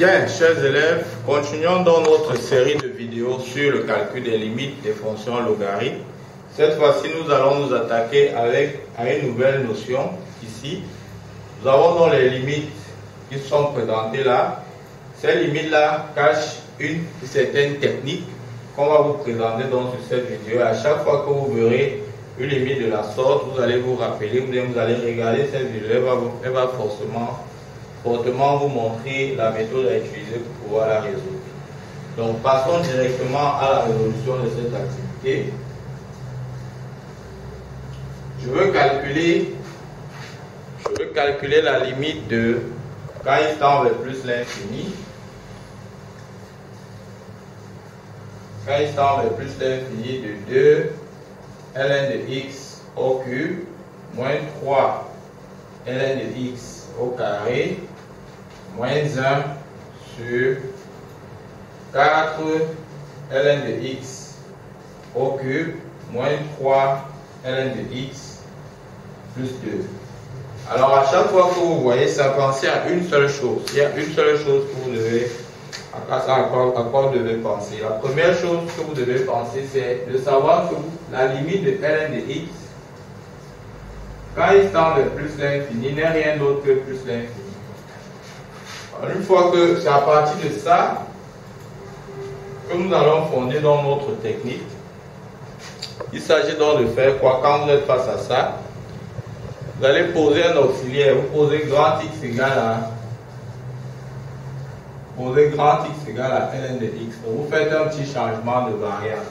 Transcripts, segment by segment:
Bien, chers élèves, continuons dans notre série de vidéos sur le calcul des limites des fonctions logarithmes. Cette fois-ci, nous allons nous attaquer à une nouvelle notion ici. Nous avons donc les limites qui sont présentées là. Ces limites-là cachent une certaine technique qu'on va vous présenter donc sur cette vidéo. À chaque fois que vous verrez une limite de la sorte, vous allez vous rappeler, vous allez regarder cette vidéo, elle va fortement vous montrer la méthode à utiliser pour pouvoir la résoudre. Donc passons directement à la résolution de cette activité. Je veux calculer la limite de quand il tend vers plus l'infini. Quand il tend vers plus l'infini de 2 ln de x au cube moins 3 ln de x au carré moins 1 sur 4 ln de x au cube moins 3 ln de x plus 2. Alors à chaque fois que vous voyez ça, pensez à une seule chose. Il y a une seule chose que vous devez, à quoi vous devez penser. La première chose que vous devez penser, c'est de savoir que la limite de ln de x, quand il tend vers plus l'infini, n'est rien d'autre que plus l'infini. Une fois que c'est à partir de ça que nous allons fonder dans notre technique. Il s'agit donc de faire quoi? Quand vous êtes face à ça, vous allez poser un auxiliaire, vous posez grand x égale à ln de x. Donc vous faites un petit changement de variable.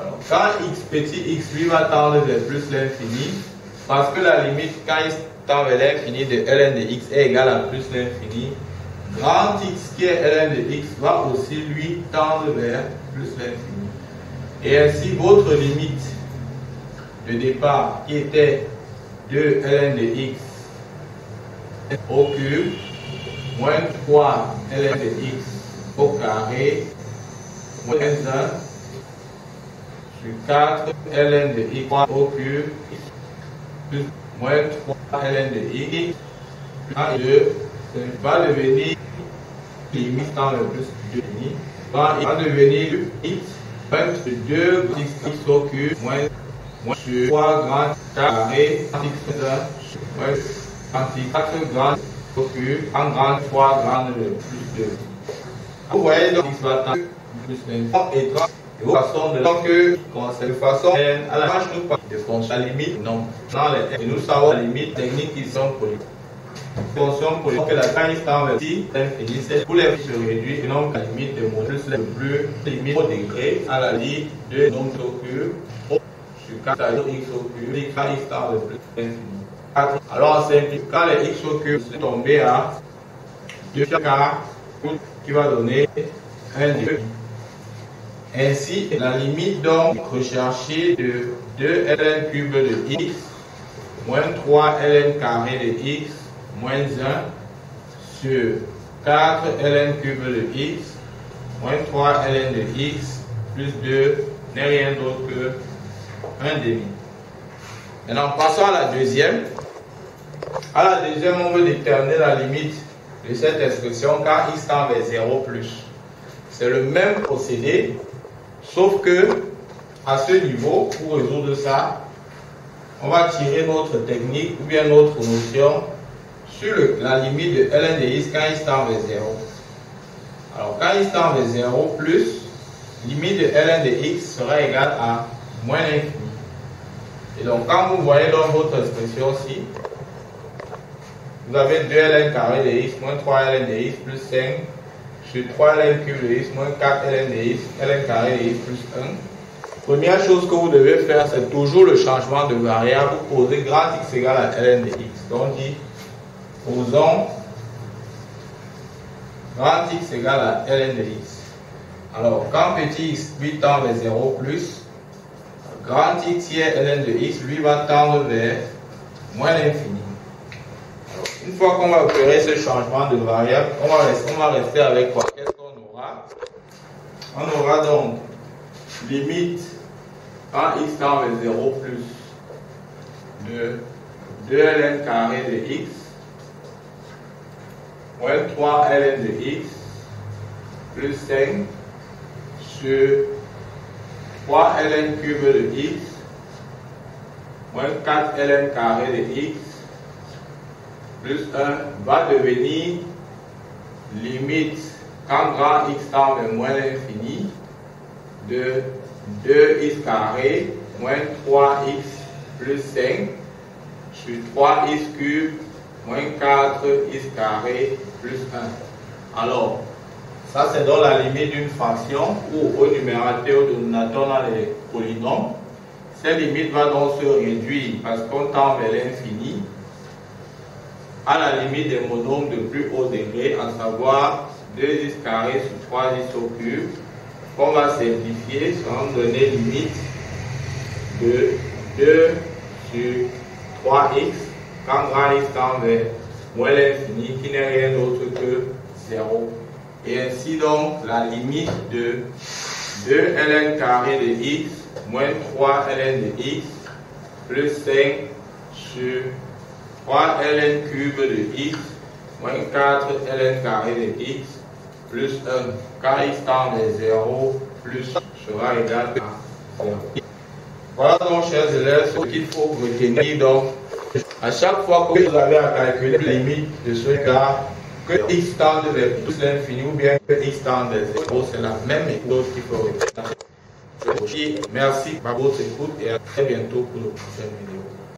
Alors quand petit x lui va tendre vers plus l'infini, parce que la limite quand il tend vers l'infini de ln de x est égale à plus l'infini, grand x qui est ln de x va aussi lui tendre vers plus l'infini. Et ainsi votre limite de départ qui était 2 ln de x au cube moins 3 ln de x au carré moins 1 sur 4 ln de x au cube plus moins 3 ln de x plus 2 va devenir limite dans le plus 2 va devenir x moins 2 x au cube moins sur 3 grand carré x moins 4 grand au cube en grand 3 grand plus 2. Vous voyez donc x va tendre plus 1 et 3 de façon de façon à la marche de fonction limite non et nous savons la limite technique qui sont politiques. Fonction politique que la taille tend vers l'infini, c'est pour les se réduire et non la limite de mon plus le plus limite au degré à la limite de nombre au cube sur 4 x au cube et quand x tend vers plus l'infini. Alors on simplifie quand les x au cube sont tombés à 2k qui va donner 1 2. Ainsi, la limite donc recherchée de 2 ln cube de x moins 3 ln carré de x moins 1 sur 4 ln cube de x moins 3 ln de x plus 2 n'est rien d'autre que 1 demi. Maintenant, passons à la deuxième. À la deuxième, on veut déterminer la limite de cette expression quand x tend vers 0 plus. C'est le même procédé. Sauf que, à ce niveau, pour résoudre ça, on va tirer notre technique ou bien notre notion sur la limite de ln de x quand il tend vers 0. Alors, quand il tend vers 0 plus, limite de ln de x sera égale à moins l'infini. Et donc, quand vous voyez dans votre expression-ci, vous avez 2 ln carré de x moins 3 ln de x plus 5 sur 3 ln cube de x moins 4 ln de x, ln carré de x plus 1. Première chose que vous devez faire, c'est toujours le changement de variable. Vous posez grand x égale à ln de x. Donc on dit, posons grand x égale à ln de x. Alors quand petit x lui tend vers 0 plus, grand x qui est ln de x lui va tendre vers moins l'infini. Une fois qu'on va opérer ce changement de variable, on va rester avec quoi? Qu'est-ce qu'on aura? On aura donc limite quand x tend vers 0 plus de 2 ln carré de x moins 3 ln de x plus 5 sur 3 ln cube de x moins 4 ln carré de x plus 1 va devenir limite quand grand x tend vers moins l'infini de 2x carré moins 3x plus 5 sur 3x cube moins 4x carré plus 1. Alors, ça c'est dans la limite d'une fonction où au numérateur et au dénominateur on a les polynômes. Cette limite va donc se réduire parce qu'on tend vers l'infini à la limite des monomes de plus haut degré, à savoir 2x carré sur 3x au cube, qu'on va simplifier sans donner limite de 2 sur 3x quand grand x tend vers moins l'infini qui n'est rien d'autre que 0. Et ainsi donc la limite de 2 ln carré de x moins 3 ln de x plus 5 sur 3 ln cube de x moins 4 ln carré de x plus 1 quand x tend vers 0 plus sera égal à 0. Voilà donc chers élèves ce qu'il faut retenir donc. À chaque fois que vous avez à calculer la limite de ce cas, que x tende vers plus l'infini ou bien que x tende vers 0, c'est la même méthode qu'il faut retenir. Merci pour votre écoute et à très bientôt pour le prochain vidéo.